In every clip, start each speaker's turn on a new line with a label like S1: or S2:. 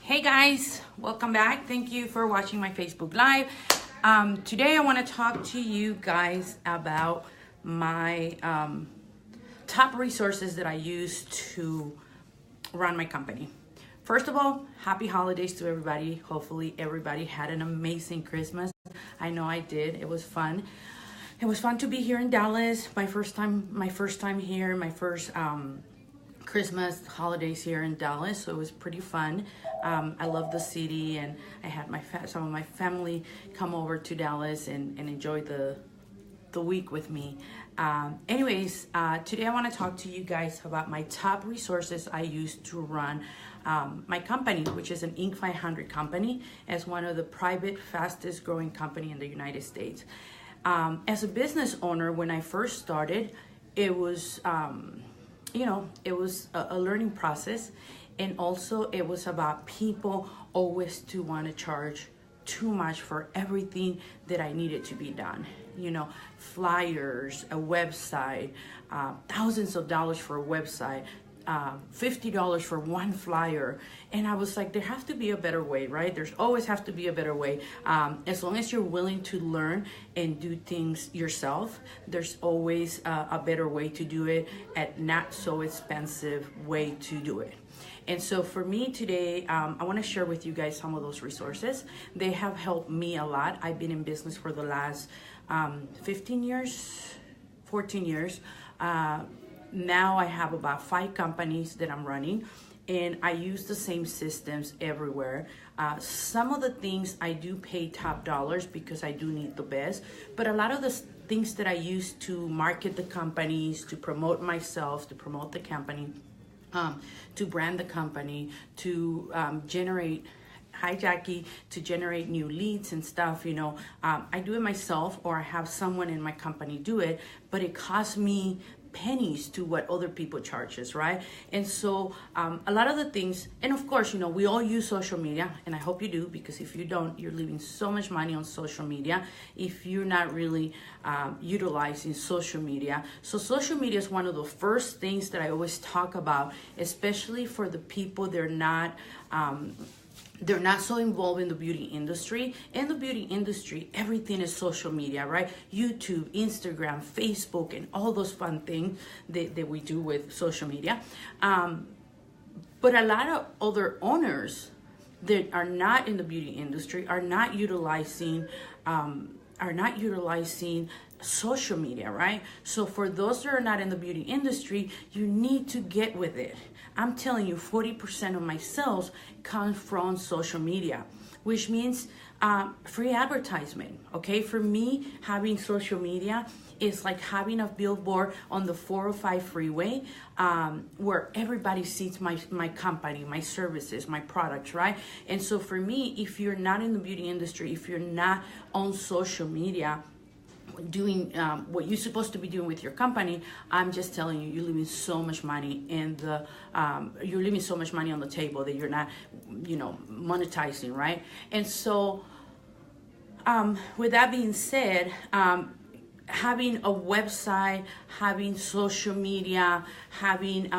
S1: Hey guys, welcome back. Thank you for watching my Facebook Live. Today I want to talk to you guys about my top resources that I use to run my company. First of all, happy holidays to everybody. Hopefully everybody had an amazing Christmas. I know I did. It was fun. It was fun to be here in Dallas. My first time here, my first Christmas holidays here in Dallas, so it was pretty fun. I love the city, and I had some of my family come over to Dallas and enjoy the week with me. Anyways, today I want to talk to you guys about my top resources I use to run my company, which is an Inc. 500 company, as one of the private fastest growing company in the United States. As a business owner, when I first started, it was it was a learning process, and also it was about people always to want to charge too much for everything that I needed to be done. Flyers, a website, thousands of dollars for a website, $50 for one flyer. And I was like, there has to be a better way, right? There's always have to be a better way. As long as you're willing to learn and do things yourself, there's always a better way to do it at not so expensive way to do it. And so for me today, I want to share with you guys some of those resources. They have helped me a lot. I've been in business for the last 14 years. Now I have about 5 companies that I'm running, and I use the same systems everywhere. Some of the things I do pay top dollars because I do need the best, but a lot of the things that I use to market the companies, to promote myself, to promote the company, to brand the company, to generate to generate new leads and stuff, I do it myself, or I have someone in my company do it, but it costs me pennies to what other people charges, right? And so a lot of the things, and of course, we all use social media, and I hope you do, because if you don't, you're leaving so much money on social media if you're not really utilizing social media. So social media is one of the first things that I always talk about, especially for the people they're not so involved in the beauty industry. In the beauty industry, everything is social media, right? YouTube, Instagram, Facebook, and all those fun things that we do with social media. But a lot of other owners that are not in the beauty industry are not utilizing social media, right? So for those that are not in the beauty industry, you need to get with it. I'm telling you, 40% of my sales come from social media, which means free advertisement, okay? For me, having social media is like having a billboard on the 405 freeway where everybody sees my company, my services, my products, right? And so for me, if you're not in the beauty industry, if you're not on social media, doing what you're supposed to be doing with your company, I'm just telling you, you're leaving so much money you're leaving so much money on the table that you're not, monetizing, right? And so, with that being said, having a website, having social media, having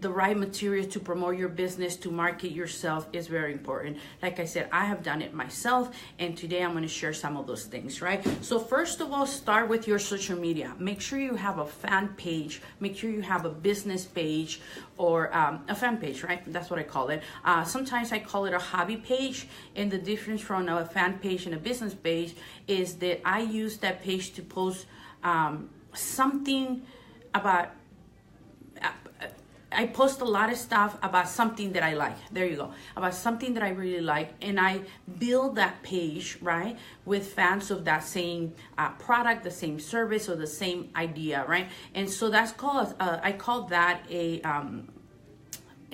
S1: the right material to promote your business, to market yourself is very important. Like I said, I have done it myself, and today I'm going to share some of those things, right? So first of all, start with your social media. Make sure you have a fan page. Make sure you have a business page, or a fan page, right? That's what I call it. Sometimes I call it a hobby page, and the difference from a fan page and a business page is that I use that page to post something about, I post a lot of stuff about something that I like. There you go. About something that I really like. And I build that page, right, with fans of that same product, the same service, or the same idea, right? And so that's called, I call that a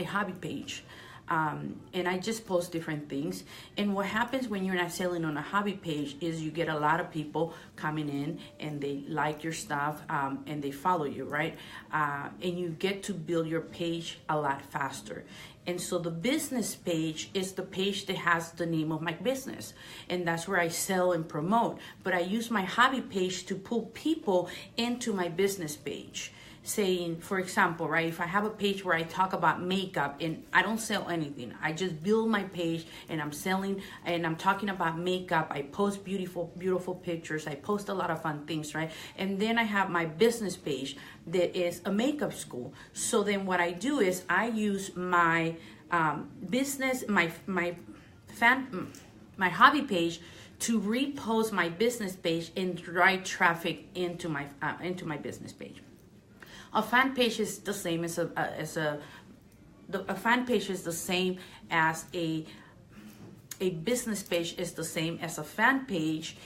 S1: hobby page. And I just post different things. And what happens when you're not selling on a hobby page is you get a lot of people coming in and they like your stuff, and they follow you, right? And you get to build your page a lot faster. And so the business page is the page that has the name of my business, and that's where I sell and promote. But I use my hobby page to pull people into my business page. saying, for example, right, if I have a page where I talk about makeup and I don't sell anything, I just build my page and I'm selling and I'm talking about makeup, I post beautiful pictures, I post a lot of fun things, right? And then I have my business page that is a makeup school. So then what I do is I use my business, my hobby page to repost my business page and drive traffic into my business page. A fan page is the same as a fan page is the same as a business page is the same as a fan page.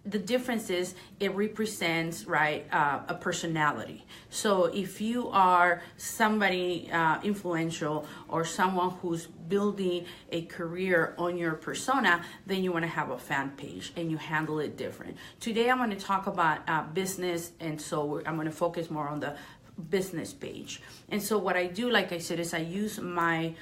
S1: The difference is it represents, right, a personality. So if you are somebody influential or someone who's building a career on your persona, then you want to have a fan page and you handle it different. Today I'm going to talk about business, and so I'm going to focus more on the business page. And so what I do, like I said, is I use my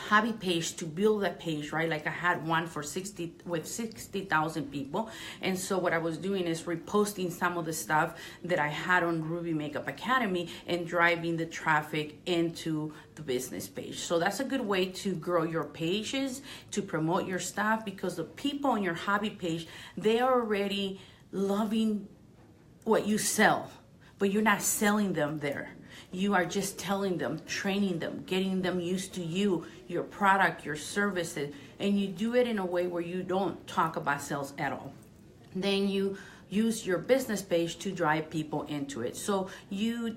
S1: hobby page to build that page, right? Like I had one for 60,000 people. And so what I was doing is reposting some of the stuff that I had on Ruby Makeup Academy and driving the traffic into the business page. So that's a good way to grow your pages, to promote your stuff, because the people on your hobby page, they are already loving what you sell, but you're not selling them there. You are just telling them, training them, getting them used to you, your product, your services, and you do it in a way where you don't talk about sales at all. Then you use your business page to drive people into it. So you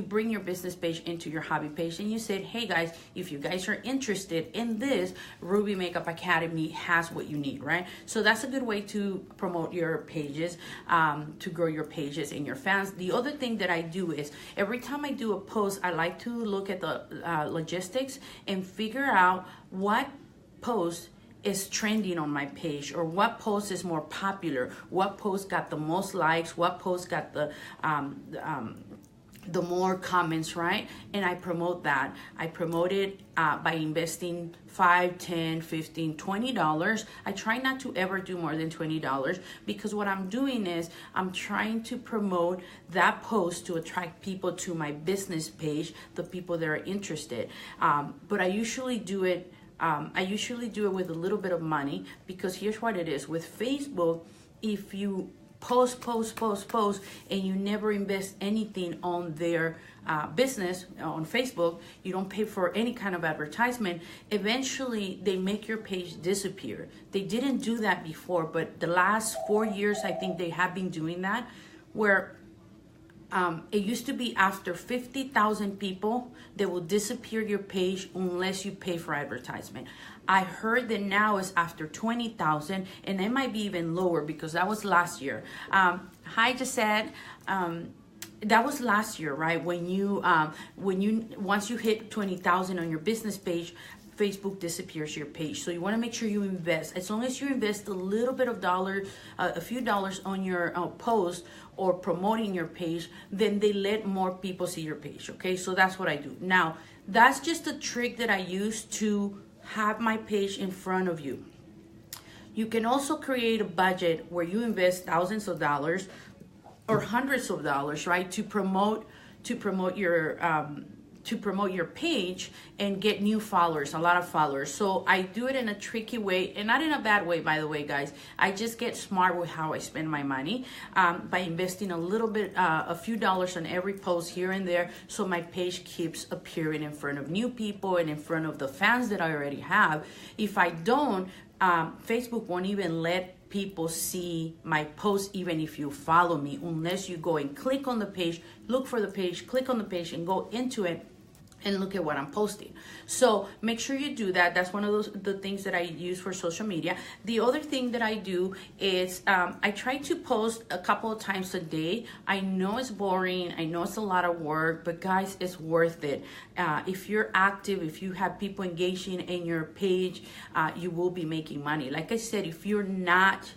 S1: bring your business page into your hobby page and you said, hey guys, if you guys are interested in this, Ruby Makeup Academy has what you need, right? So that's a good way to promote your pages, to grow your pages and your fans. The other thing that I do is every time I do a post, I like to look at the logistics and figure out what post is trending on my page, or what post is more popular, what post got the most likes, what post got the more comments, right? And I promote that. I promote it by investing $5, $10, $15, $20. I try not to ever do more than $20, because what I'm doing is I'm trying to promote that post to attract people to my business page, the people that are interested. But I usually do it with a little bit of money, because here's what it is. With Facebook, if you post, and you never invest anything on their business on Facebook, you don't pay for any kind of advertisement, eventually they make your page disappear. They didn't do that before, but the last 4 years, I think they have been doing that, where it used to be after 50,000 people, they will disappear your page unless you pay for advertisement. I heard that now is after 20,000, and it might be even lower, because that was last year. Hi, Gisette. That was last year, right? When you once you hit 20,000 on your business page, Facebook disappears your page. So you want to make sure you invest. As long as you invest a little bit of a few dollars on your post or promoting your page, then they let more people see your page. Okay, so that's what I do. Now, that's just a trick that I use to have my page in front of you. You can also create a budget where you invest thousands of dollars or hundreds of dollars, right, to promote your page and get new followers, a lot of followers. So I do it in a tricky way, and not in a bad way, by the way, guys. I just get smart with how I spend my money by investing a little bit, a few dollars on every post here and there, so my page keeps appearing in front of new people and in front of the fans that I already have. If I don't, Facebook won't even let people see my post, even if you follow me, unless you go and click on the page, look for the page, click on the page, and go into it and look at what I'm posting. So make sure you do that. That's one of the things that I use for social media. The other thing that I do is I try to post a couple of times a day. I know it's boring, I know it's a lot of work, but guys, it's worth it. If you're active, if you have people engaging in your page, you will be making money. Like I said, if you're not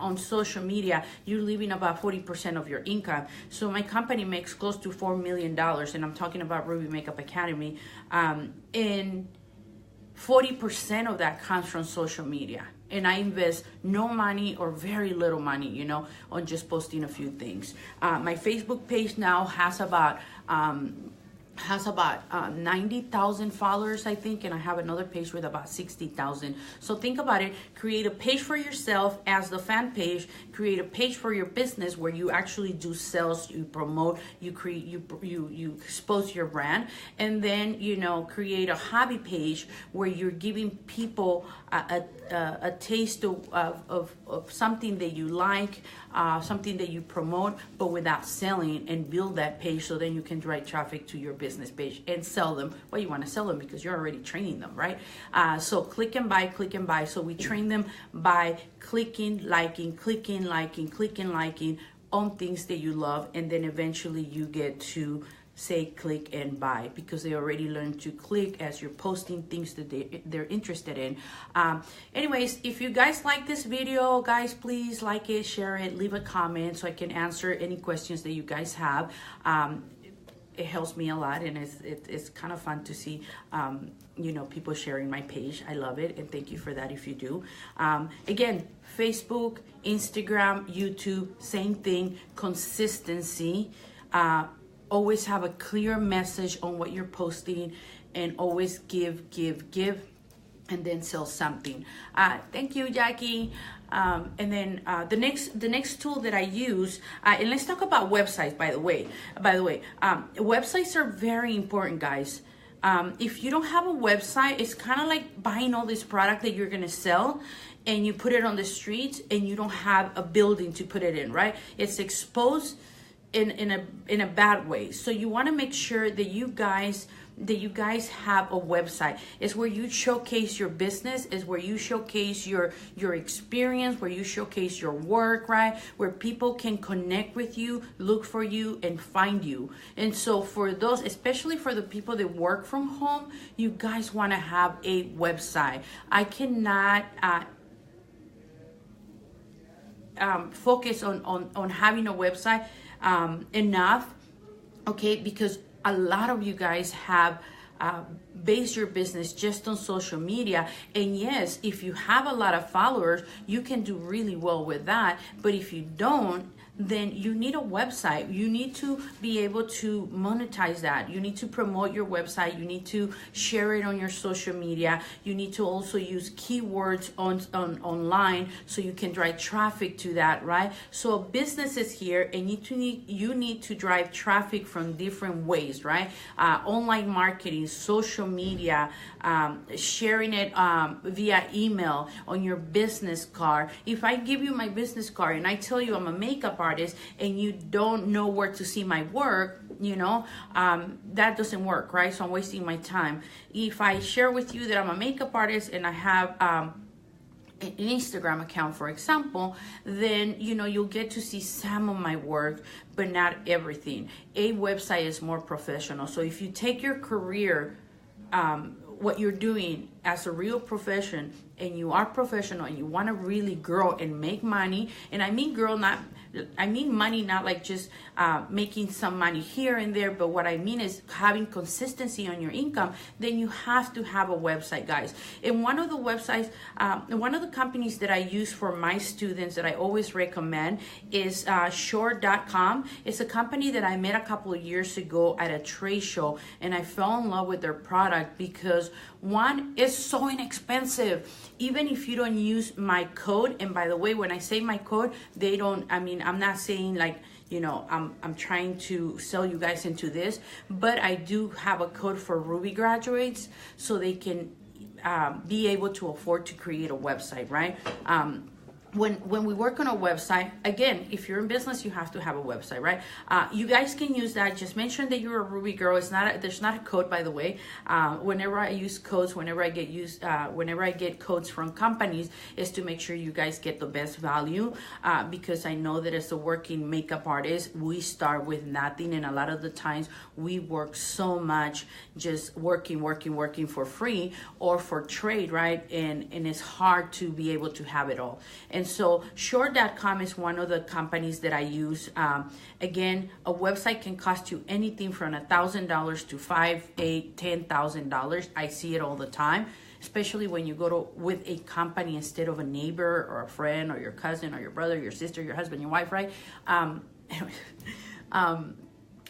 S1: on social media, you're leaving about 40% of your income. So my company makes close to $4 million, and I'm talking about Ruby Makeup Academy. And 40% of that comes from social media. and I invest no money or very little money, you know, on just posting a few things. My Facebook page now has about 90,000 followers, I think, and I have another page with about 60,000. So think about it. Create a page for yourself as the fan page. Create a page for your business where you actually do sales, you promote, you create, you expose your brand, and then, you know, create a hobby page where you're giving people a taste of something that you like, something that you promote, but without selling, and build that page so then you can drive traffic to your business page and sell them. Well, you want to sell them because you're already training them, right? So click and buy, click and buy. So we train them by clicking, liking on things that you love, and then eventually you get to say click and buy because they already learned to click as you're posting things that they're interested in. Anyways, if you guys like this video, guys, please like it, share it, leave a comment so I can answer any questions that you guys have. It helps me a lot, and it's kind of fun to see you know, people sharing my page. I love it, and thank you for that if you do. Again, Facebook, Instagram, YouTube, same thing. Consistency. Always have a clear message on what you're posting, and always give, and then sell something. Thank you, Jackie. And then the next tool that I use, and let's talk about websites. By the way, websites are very important, guys. If you don't have a website, it's kind of like buying all this product that you're gonna sell, and you put it on the streets, and you don't have a building to put it in, right? It's exposed in a bad way. So you want to make sure that you guys have a website. It's where you showcase your business, is where you showcase your experience, where you showcase your work, right? Where people can connect with you, look for you, and find you. And so for those, especially for the people that work from home, you guys want to have a website. I cannot focus on having a website enough, okay, because a lot of you guys have based your business just on social media. And yes, if you have a lot of followers, you can do really well with that. But if you don't, then you need a website. You need to be able to monetize that. You need to promote your website. You need to share it on your social media. You need to also use keywords online so you can drive traffic to that, right? So a business is here, and you need to drive traffic from different ways, right? Online marketing, social media, sharing it via email, on your business card. If I give you my business card and I tell you I'm a makeup artist and you don't know where to see my work, you know, that doesn't work, right? So I'm wasting my time. If I share with you that I'm a makeup artist and I have an Instagram account, for example, then, you know, you'll get to see some of my work, but not everything. A website is more professional. So if you take your career, what you're doing as a real profession, and you are professional and you want to really grow and make money, and I mean money, not like just making some money here and there, but what I mean is having consistency on your income, then you have to have a website, guys. And one of the websites, one of the companies that I use for my students that I always recommend is Short.com. It's a company that I met a couple of years ago at a trade show, and I fell in love with their product because one, it's so inexpensive. Even if you don't use my code, and by the way, when I say my code, I'm not saying like, you know, I'm trying to sell you guys into this, but I do have a code for Ruby graduates so they can be able to afford to create a website, right? When we work on a website, again, if you're in business, you have to have a website, right? You guys can use that. Just mention that you're a Ruby girl. There's not a code, by the way. Whenever I use codes, whenever I get codes from companies, is to make sure you guys get the best value, because I know that as a working makeup artist, we start with nothing, and a lot of the times we work so much just working for free or for trade, right? And it's hard to be able to have it all. And so Short.com is one of the companies that I use. Again, a website can cost you anything from $1,000 to $5,000, $8,000, $10,000. I see it all the time. especially when you go to with a company instead of a neighbor or a friend or your cousin or your brother, your sister, your husband, your wife, right?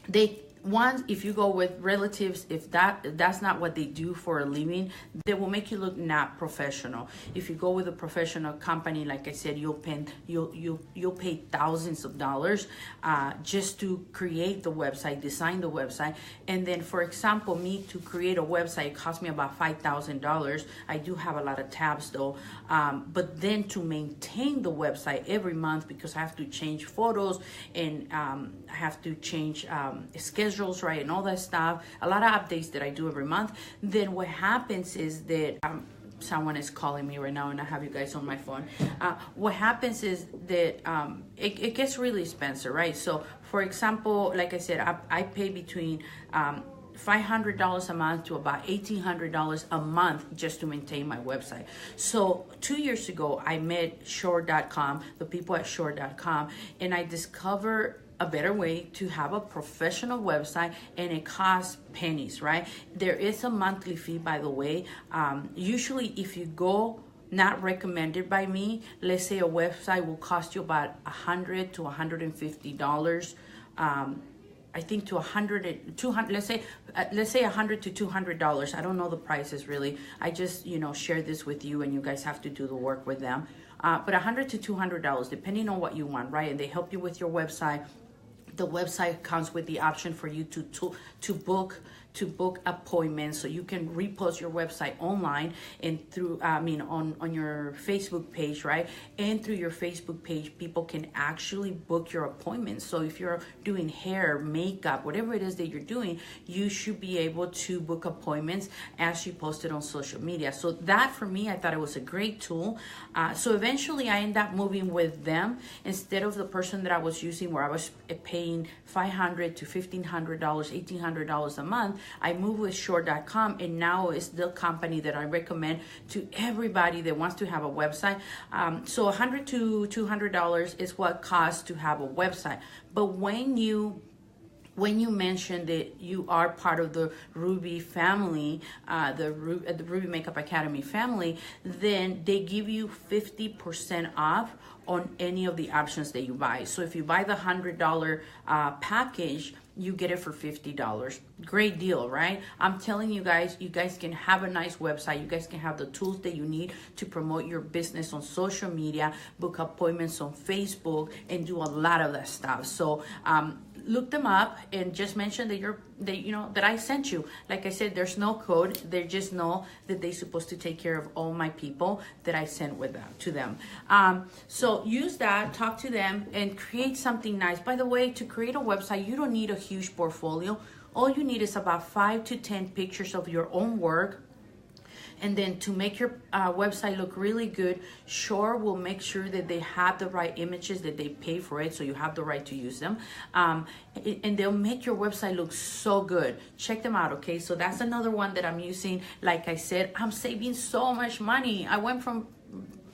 S1: They Once, if you go with relatives, if that's not what they do for a living, they will make you look not professional. If you go with a professional company, like I said, you'll pay thousands of dollars just to create the website, design the website. And then, for example, me to create a website cost me about $5,000. I do have a lot of tabs though, but then to maintain the website every month, because I have to change photos and I have to change schedules, right, and all that stuff, a lot of updates that I do every month. Then what happens is that someone is calling me right now and I have you guys on my phone. What happens is that it gets really expensive, right? So for example, like I said, I pay between $500 a month to about $1,800 a month just to maintain my website. So 2 years ago, I met Shore.com, the people at Shore.com, and I discovered a better way to have a professional website, and it costs pennies, right? There is a monthly fee, by the way. Usually if you go not recommended by me, let's say a website will cost you about $100 to $150. I think to 200, let's say $100 to $200. I don't know the prices really. I just, share this with you, and you guys have to do the work with them. But $100 to $200, depending on what you want, right? And they help you with your website. The website comes with the option for you to book appointments, so you can repost your website online and through on your Facebook page, right? And through your Facebook page, people can actually book your appointments. So if you're doing hair, makeup, whatever it is that you're doing, you should be able to book appointments as you post it on social media. So that, for me, I thought it was a great tool. So eventually I ended up moving with them instead of the person that I was using, where I was paying $500 to $1,500, $1,800 a month. I moved with Shore.com, and now it's the company that I recommend to everybody that wants to have a website. So $100 to $200 is what it costs to have a website. But when you mention that you are part of the Ruby family, the Ruby Makeup Academy family, then they give you 50% off on any of the options that you buy. So if you buy the $100 package, you get it for $50. Great deal, right? I'm telling you guys can have a nice website. You guys can have the tools that you need to promote your business on social media, book appointments on Facebook, and do a lot of that stuff. So look them up and just mention that I sent you. Like I said, there's no code. They just know that they're supposed to take care of all my people that I sent to them. So use that, talk to them, and create something nice. By the way, to create a website, you don't need a huge portfolio. All you need is about 5 to 10 pictures of your own work. And then to make your website look really good, Shore will make sure that they have the right images, that they pay for it, so you have the right to use them. And they'll make your website look so good. Check them out, okay? So that's another one that I'm using. Like I said, I'm saving so much money. I went from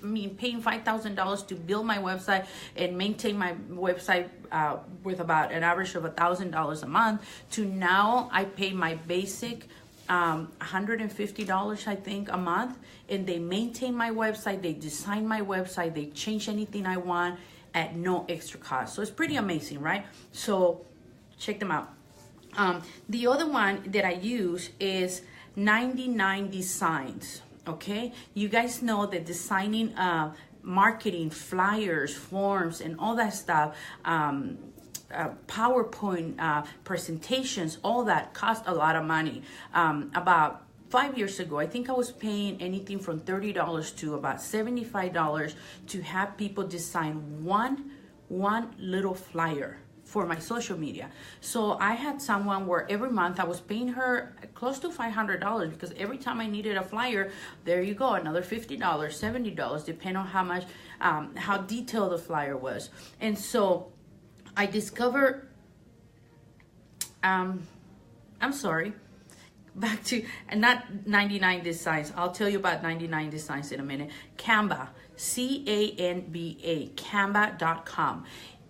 S1: paying $5,000 to build my website and maintain my website with about an average of $1,000 a month, to now I pay my basic $150, I think, a month, and they maintain my website, they design my website, they change anything I want at no extra cost. So it's pretty amazing, right? So check them out. The other one that I use is 99 Designs. Okay, you guys know that designing marketing, flyers, forms, and all that stuff, PowerPoint presentations, all that cost a lot of money. About 5 years ago, I think I was paying anything from $30 to about $75 to have people design one little flyer for my social media. So I had someone where every month I was paying her close to $500, because every time I needed a flyer, there you go, another $50, $70, depending on how much, how detailed the flyer was. And so I discovered, I'm sorry, back to, not 99 Designs. I'll tell you about 99 Designs in a minute. Canva, Canva, Canva.com.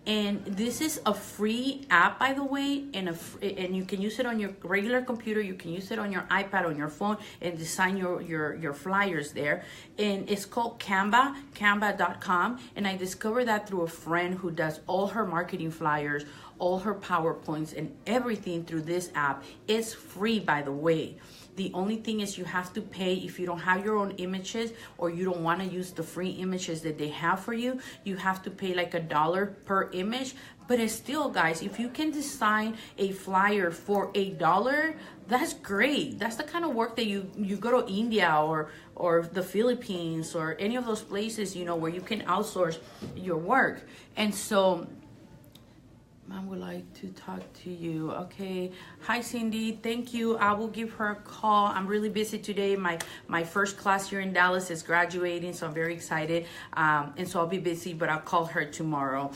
S1: And this is a free app, by the way, and you can use it on your regular computer. You can use it on your iPad, on your phone, and design your flyers there. And it's called Canva, canva.com. And I discovered that through a friend who does all her marketing flyers, all her PowerPoints, and everything through this app. It's free, by the way. The only thing is you have to pay if you don't have your own images or you don't want to use the free images that they have for you. You have to pay like $1 per image. But it's still, guys, if you can design a flyer for $1, that's great. That's the kind of work that you go to India or the Philippines or any of those places, where you can outsource your work. And so Mom would like to talk to you. Okay. Hi, Cindy. Thank you. I will give her a call. I'm really busy today. My first class here in Dallas is graduating, so I'm very excited. And so I'll be busy, but I'll call her tomorrow.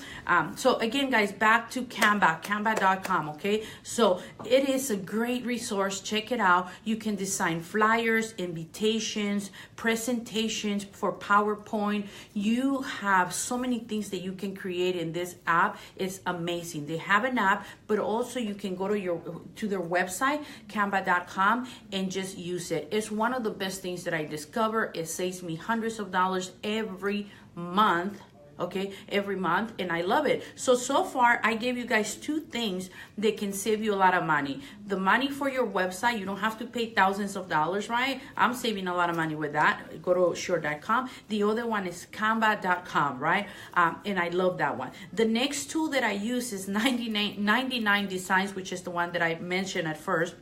S1: So again, guys, back to Canva, canva.com, okay? So it is a great resource. Check it out. You can design flyers, invitations, presentations for PowerPoint. You have so many things that you can create in this app. It's amazing. They have an app, but also you can go to their website, canva.com, and just use it. It's one of the best things that I discover. It saves me hundreds of dollars every month. Okay, every month, and I love it. So far, I gave you guys 2 things that can save you a lot of money. The money for your website, you don't have to pay thousands of dollars, right? I'm saving a lot of money with that. Go to sure.com. The other one is canva.com, right? And I love that one. The next tool that I use is 99 Designs, which is the one that I mentioned at first,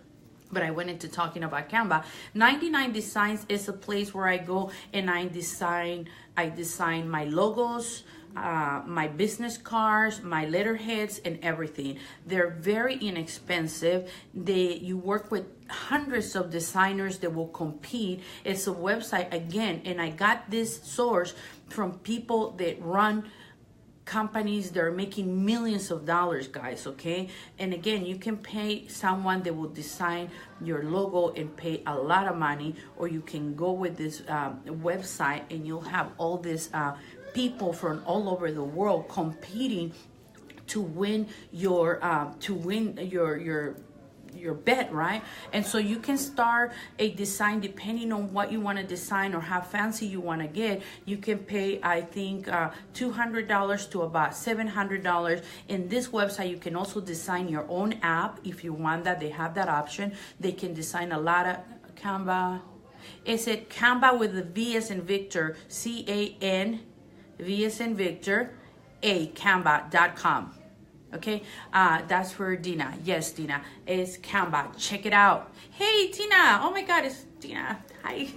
S1: but I went into talking about Canva. 99 Designs is a place where I go and I design my logos, my business cards, my letterheads, and everything. They're very inexpensive. You work with hundreds of designers that will compete. It's a website, again, and I got this source from people that run companies that are making millions of dollars, guys, okay? And again, you can pay someone that will design your logo and pay a lot of money, or you can go with this website and you'll have all these people from all over the world competing to win your bet, right? And so you can start a design depending on what you want to design or how fancy you want to get. You can pay, I think, $200 to about $700. In this website, you can also design your own app if you want that. They have that option. They can design a lot of Canva. Is it Canva with the V as in Victor, C-A-N, V as in Victor, A, Canva.com. Okay, that's for Dina. Yes, Dina, it's Canva. Check it out. Hey, Tina. Oh my God, it's Tina. Hi.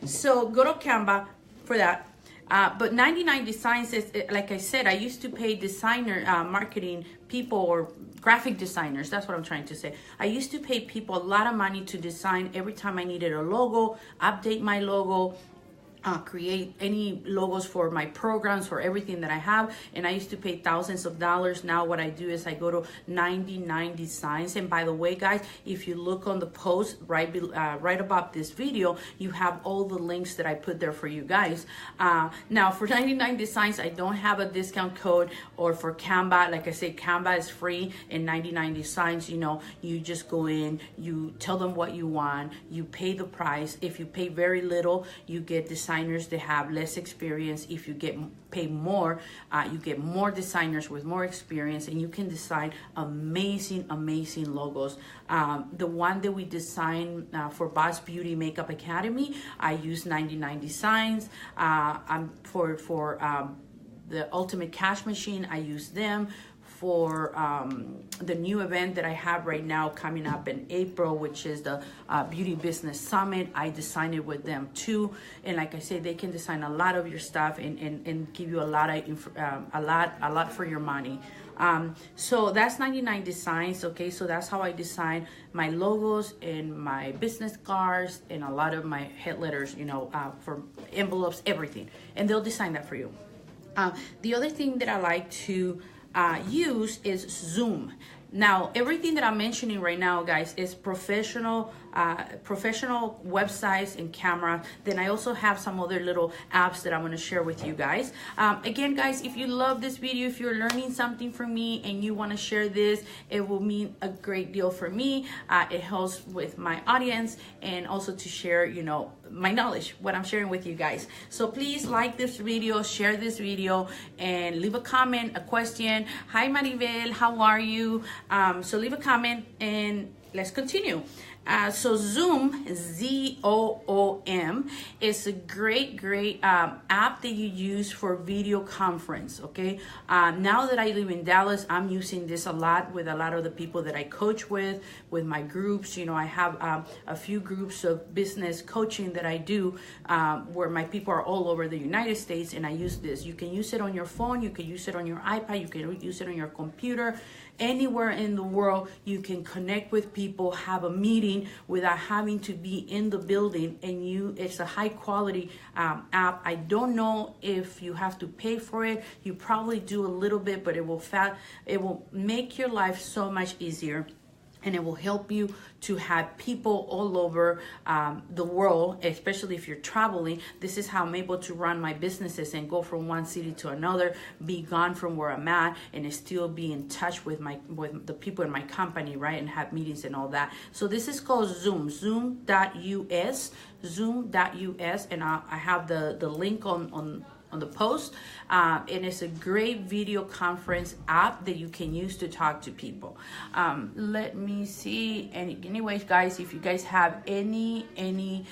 S1: So go to Canva for that. But 99 Designs is, like I said, I used to pay designer, marketing people or graphic designers. That's what I'm trying to say. I used to pay people a lot of money to design every time I needed a logo, update my logo, create any logos for my programs, for everything that I have, and I used to pay thousands of dollars. Now what I do is I go to 99 Designs, and by the way, guys, if you look on the post right above this video, you have all the links that I put there for you guys. Now for 99 Designs, I don't have a discount code, or for Canva, like I say, Canva is free, and 99 Designs, you just go in, you tell them what you want, you pay the price. If you pay very little, you get designers that have less experience. If you pay more, you get more designers with more experience, and you can design amazing logos. The one that we designed for Boss Beauty Makeup Academy, I use 99 Designs. For the Ultimate Cash Machine, I use them. For the new event that I have right now coming up in April, which is the Beauty Business Summit, I designed it with them too. And like I said, they can design a lot of your stuff and give you a lot for your money. So that's 99 Designs. Okay, so that's how I design my logos and my business cards and a lot of my head letters, for envelopes, everything. And they'll design that for you. The other thing that I like to use is Zoom. Now, everything that I'm mentioning right now, guys, is professional websites and camera. Then I also have some other little apps that I'm going to share with you guys. Again, guys, if you love this video, if you're learning something from me and you want to share this, it will mean a great deal for me. It helps with my audience and also to share, you know, my knowledge, what I'm sharing with you guys. So please like this video, share this video, and leave a comment, a question. Hi, Maribel, how are you? So leave a comment and let's continue. So Zoom, Z-O-O-M, is a great app that you use for video conference, okay? Now that I live in Dallas, I'm using this a lot with a lot of the people that I coach with my groups. You know, I have a few groups of business coaching that I do where my people are all over the United States, and I use this. You can use it on your phone, you can use it on your iPad, you can use it on your computer. Anywhere in the world, you can connect with people, have a meeting without having to be in the building, and it's a high quality app. I don't know if you have to pay for it. You probably do a little bit, but it will make your life so much easier. And it will help you to have people all over the world, especially if you're traveling. This is how I'm able to run my businesses and go from one city to another, be gone from where I'm at, and still be in touch with the people in my company, right? And have meetings and all that. So this is called Zoom, zoom.us, zoom.us, and I have the link on the post, and it's a great video conference app that you can use to talk to people. Let me see. Anyways, guys, if you guys have any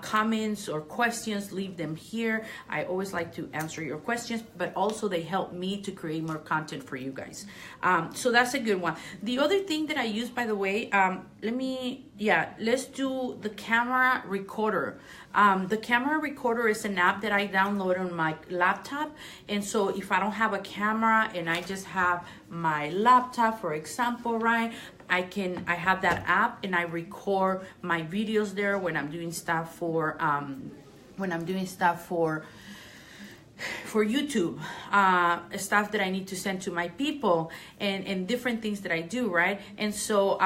S1: comments or questions, leave them here. I always like to answer your questions, but also they help me to create more content for you guys. So that's a good one. The other thing that I use, by the way, let's do the camera recorder. The camera recorder is an app that I downloaded on my laptop, and so if I don't have a camera and I just have my laptop, for example, right, I have that app and I record my videos there when I'm doing stuff for YouTube, stuff that I need to send to my people, and different things that I do, right? And so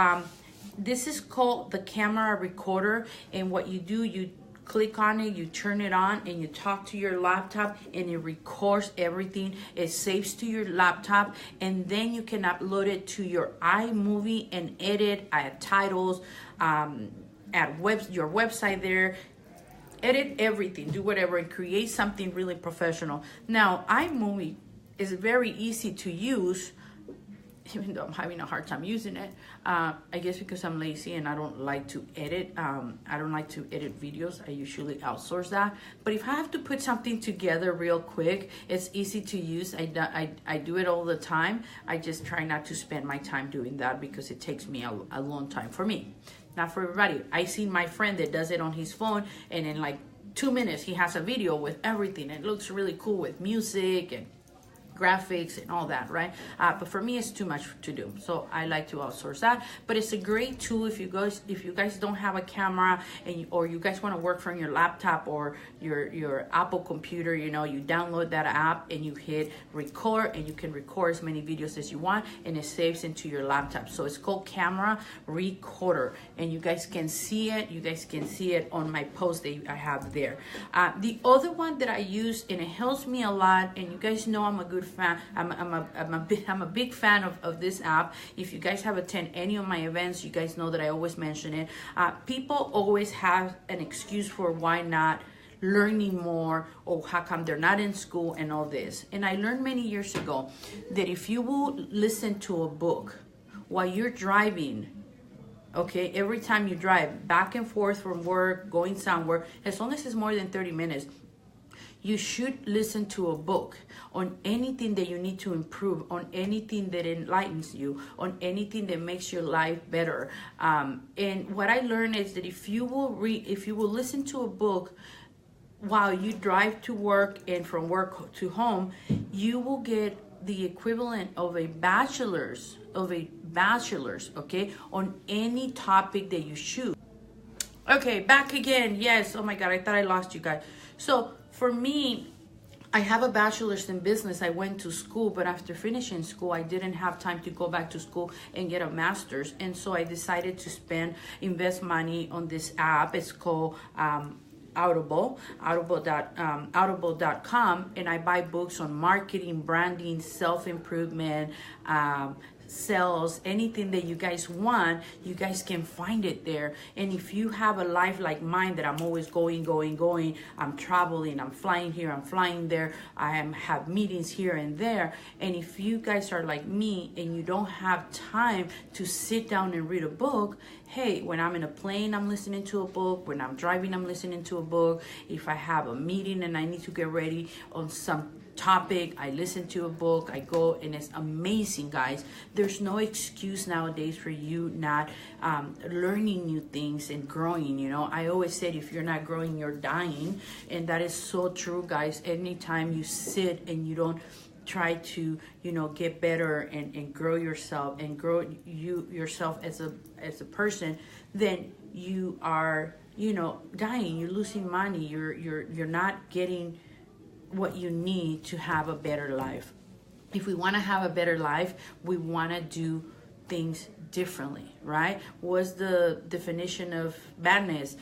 S1: this is called the camera recorder, and what you do, you click on it, you turn it on, and you talk to your laptop, and it records everything. It saves to your laptop, and then you can upload it to your iMovie and edit, add titles, your website there, edit everything, do whatever, and create something really professional. Now, iMovie is very easy to use, even though I'm having a hard time using it. I guess because I'm lazy and I don't like to edit. I don't like to edit videos. I usually outsource that. But if I have to put something together real quick, it's easy to use. I do it all the time. I just try not to spend my time doing that because it takes me a long time for me. Not for everybody. I see my friend that does it on his phone, and in like 2 minutes he has a video with everything. It looks really cool with music and graphics and all that, right? But for me, it's too much to do, so I like to outsource that. But it's a great tool if you guys don't have a camera, or you guys want to work from your laptop or your Apple computer. You know, you download that app and you hit record, and you can record as many videos as you want, and it saves into your laptop. So it's called Camera Recorder, and you guys can see it. You guys can see it on my post that I have there. The other one that I use, and it helps me a lot, and you guys know I'm a good fan. I'm a big fan of this app. If you guys have attended any of my events, you guys know that I always mention it. People always have an excuse for why not learning more, or how come they're not in school and all this. And I learned many years ago that if you will listen to a book while you're driving, okay, every time you drive back and forth from work, going somewhere, as long as it's more than 30 minutes, you should listen to a book on anything that you need to improve, on anything that enlightens you, on anything that makes your life better. And what I learned is that if you will listen to a book while you drive to work and from work to home, you will get the equivalent of a bachelor's, okay, on any topic that you choose. Okay, back again. Yes. Oh my God, I thought I lost you guys. So for me, I have a bachelor's in business. I went to school, but after finishing school, I didn't have time to go back to school and get a master's. And so I decided to invest money on this app. It's called Audible, audible.com, and I buy books on marketing, branding, self-improvement, sales, anything that you guys want, you guys can find it there. And if you have a life like mine, that I'm always going, I'm traveling, I'm flying here, I'm flying there, have meetings here and there, and if you guys are like me and you don't have time to sit down and read a book, hey, when I'm in a plane, I'm listening to a book. When I'm driving, I'm listening to a book. If I have a meeting and I need to get ready on some topic, I listen to a book. I go, and it's amazing, guys. There's no excuse nowadays for you not learning new things and growing. You know, I always said, if you're not growing, you're dying, and that is so true, guys. Anytime you sit and you don't try to, you know, get better and grow yourself and grow yourself as a person, then you are, you know, dying. You're losing money. You're not getting what you need to have a better life. If we want to have a better life, we want to do things differently, right? What's the definition of badness?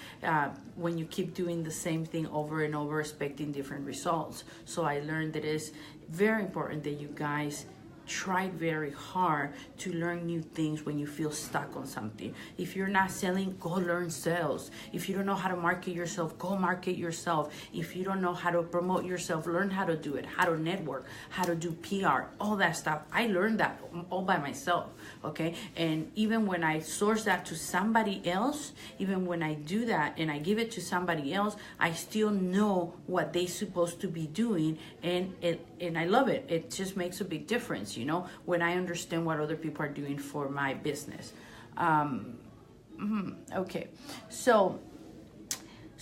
S1: When you keep doing the same thing over and over, expecting different results. So I learned that it's very important that you guys try very hard to learn new things when you feel stuck on something. If you're not selling, go learn sales. If you don't know how to market yourself, go market yourself. If you don't know how to promote yourself, learn how to do it, how to network, how to do PR, all that stuff. I learned that all by myself, okay? And even when I source that to somebody else, even when I do that and I give it to somebody else, I still know what they're supposed to be doing, and I love it. It just makes a big difference, you know, when I understand what other people are doing for my business. Okay, so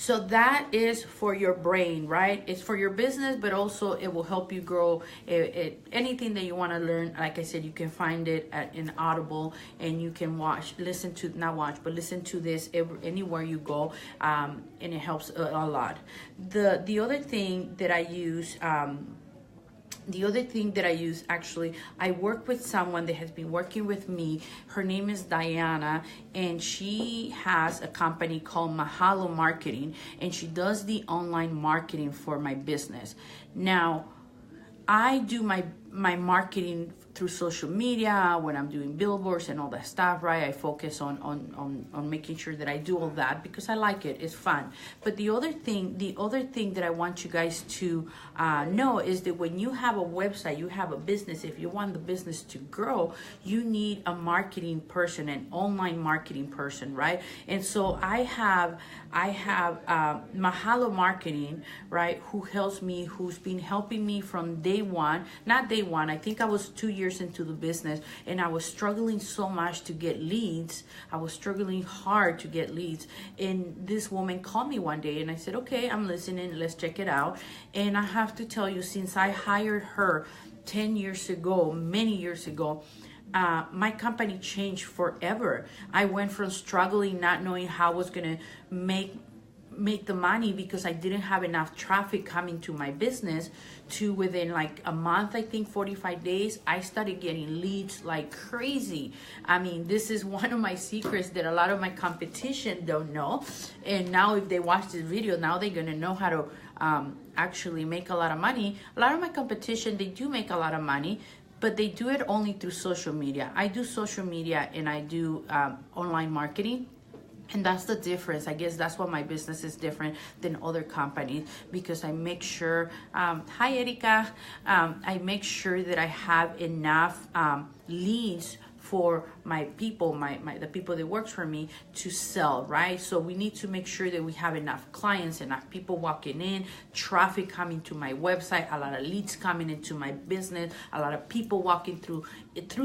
S1: that is for your brain, right? It's for your business, but also it will help you grow. Anything that you want to learn, like I said, you can find it in Audible, and you can listen to this anywhere you go, and it helps a lot. The other thing that I use, actually, I work with someone that has been working with me. Her name is Diana, and she has a company called Mahalo Marketing, and she does the online marketing for my business. Now, I do my marketing through social media when I'm doing billboards and all that stuff, right? I focus on making sure that I do all that because I like it. It's fun. But the other thing that I want you guys to know is that when you have a website, you have a business, if you want the business to grow, you need a marketing person, an online marketing person, right? And so I have Mahalo Marketing, right, who's been helping me from day one. Not day one, I think I was 2 years into the business, and I was struggling so much to get leads. I was struggling hard to get leads. And this woman called me one day, and I said, okay, I'm listening, let's check it out. And I have to tell you, since I hired her 10 years ago, many years ago, my company changed forever. I went from struggling, not knowing how I was going to make the money because I didn't have enough traffic coming to my business, to within like a month, I think 45 days, I started getting leads like crazy. I mean, this is one of my secrets that a lot of my competition don't know. And now if they watch this video, now they're going to know how to actually make a lot of money. A lot of my competition, they do make a lot of money, but they do it only through social media. I do social media and I do online marketing. And that's the difference. I guess that's why my business is different than other companies, because I make sure, hi Erika, I make sure that I have enough leads for my people, the people that works for me to sell, right? So we need to make sure that we have enough clients, enough people walking in, traffic coming to my website, a lot of leads coming into my business, a lot of people walking through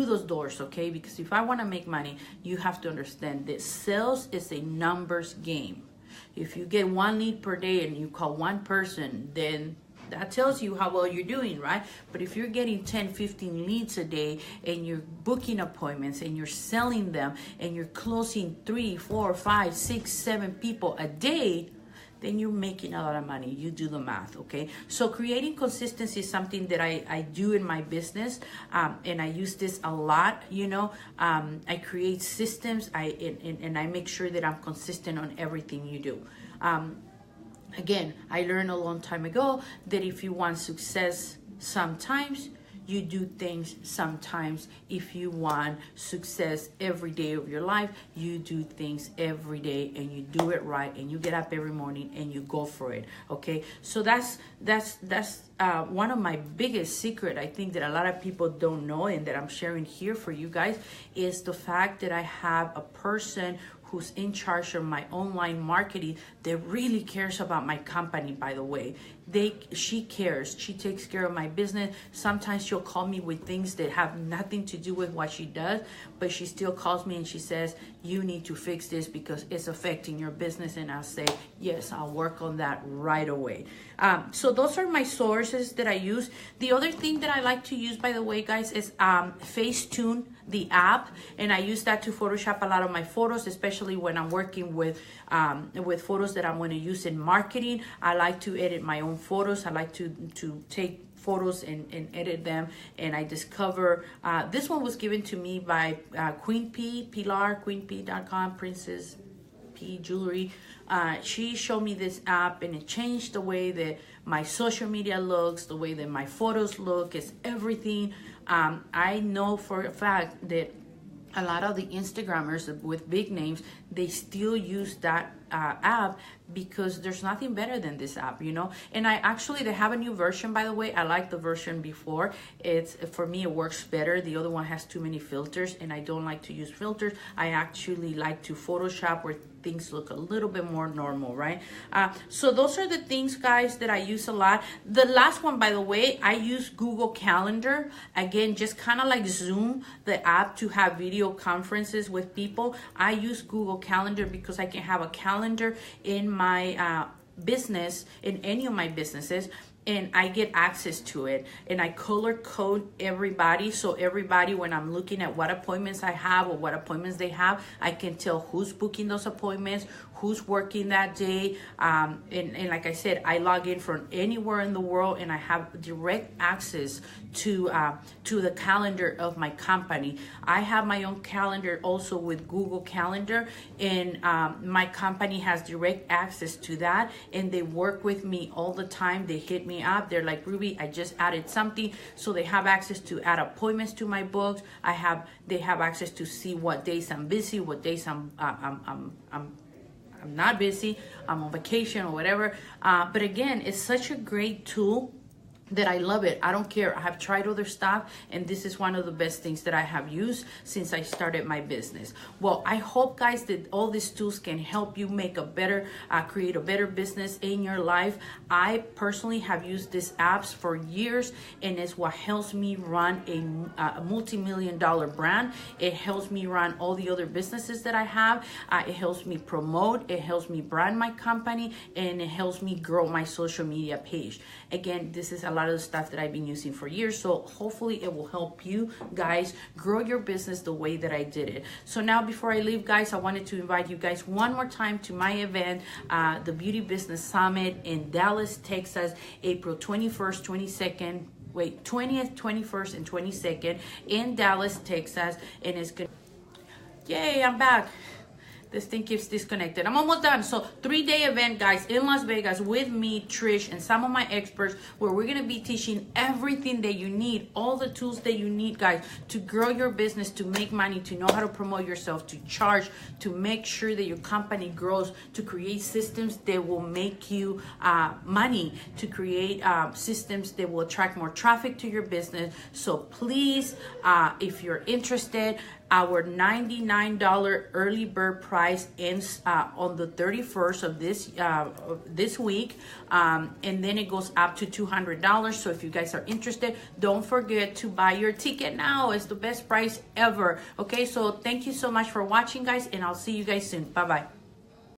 S1: those doors, okay? Because if I want to make money, you have to understand that sales is a numbers game. If you get one lead per day and you call one person, then that tells you how well you're doing, right? But if you're getting 10, 15 leads a day and you're booking appointments and you're selling them and you're closing 3, 4, 5, 6, 7 people a day, then you're making a lot of money. You do the math, okay? So creating consistency is something that I do in my business, and I use this a lot, you know. I create systems, and I make sure that I'm consistent on everything you do. Again, I learned a long time ago that if you want success sometimes, you do things sometimes. If you want success every day of your life, you do things every day, and you do it right, and you get up every morning and you go for it, okay? So that's one of my biggest secret, I think, that a lot of people don't know, and that I'm sharing here for you guys, is the fact that I have a person who's in charge of my online marketing that really cares about my company, by the way. She cares. She takes care of my business. Sometimes she'll call me with things that have nothing to do with what she does, but she still calls me and she says, you need to fix this because it's affecting your business. And I'll say, yes, I'll work on that right away. So those are my sources that I use. The other thing that I like to use, by the way, guys, is Facetune, the app, and I use that to Photoshop a lot of my photos, especially when I'm working with photos that I'm going to use in marketing. I like to edit my own photos. I like to take photos and edit them, and I discover this one was given to me by Queen P, Pilar, queenp.com, Princess P Jewelry. She showed me this app, and it changed the way that my social media looks, the way that my photos look. It's everything. I know for a fact that a lot of the Instagrammers with big names, they still use that app because there's nothing better than this app, you know. And they have a new version, by the way. I like the version before. For me, it works better. The other one has too many filters, and I don't like to use filters. I actually like to Photoshop where things look a little bit more normal, right? So those are the things, guys, that I use a lot. The last one, by the way, I use Google Calendar. Again, just kind of like Zoom, the app to have video conferences with people. I use Google Calendar because I can have a calendar in my business, in any of my businesses, and I get access to it, and I color code everybody. So everybody, when I'm looking at what appointments I have or what appointments they have, I can tell who's booking those appointments, who's working that day. And like I said, I log in from anywhere in the world, and I have direct access to the calendar of my company. I have my own calendar also with Google Calendar, and my company has direct access to that, and they work with me all the time. They hit me up. They're like, Ruby, I just added something. So they have access to add appointments to my books. They have access to see what days I'm busy, what days I'm not busy, I'm on vacation or whatever. But again, it's such a great tool that I love it. I don't care. I have tried other stuff, and this is one of the best things that I have used since I started my business. Well, I hope, guys, that all these tools can help you make a better, create a better business in your life. I personally have used these apps for years, and it's what helps me run a multi-million-dollar brand. It helps me run all the other businesses that I have. It helps me promote. It helps me brand my company, and it helps me grow my social media page. Again, this is a lot of the stuff that I've been using for years, so hopefully it will help you guys grow your business the way that I did it. So now, before I leave, guys, I wanted to invite you guys one more time to my event, the Beauty Business Summit in Dallas, Texas, April 21st, 22nd, 20th, 21st, and 22nd in Dallas, Texas. And it's good. Yay, I'm back. This thing keeps disconnected. I'm almost done. So 3-day event, guys, in Las Vegas with me, Trish, and some of my experts, where we're going to be teaching everything that you need, all the tools that you need, guys, to grow your business, to make money, to know how to promote yourself, to charge, to make sure that your company grows, to create systems that will make you money, to create systems that will attract more traffic to your business. So please, if you're interested, our $99 early bird price ends on the 31st of this week, and then it goes up to $200. So if you guys are interested, don't forget to buy your ticket now. It's the best price ever. Okay, so thank you so much for watching, guys, and I'll see you guys soon. Bye-bye.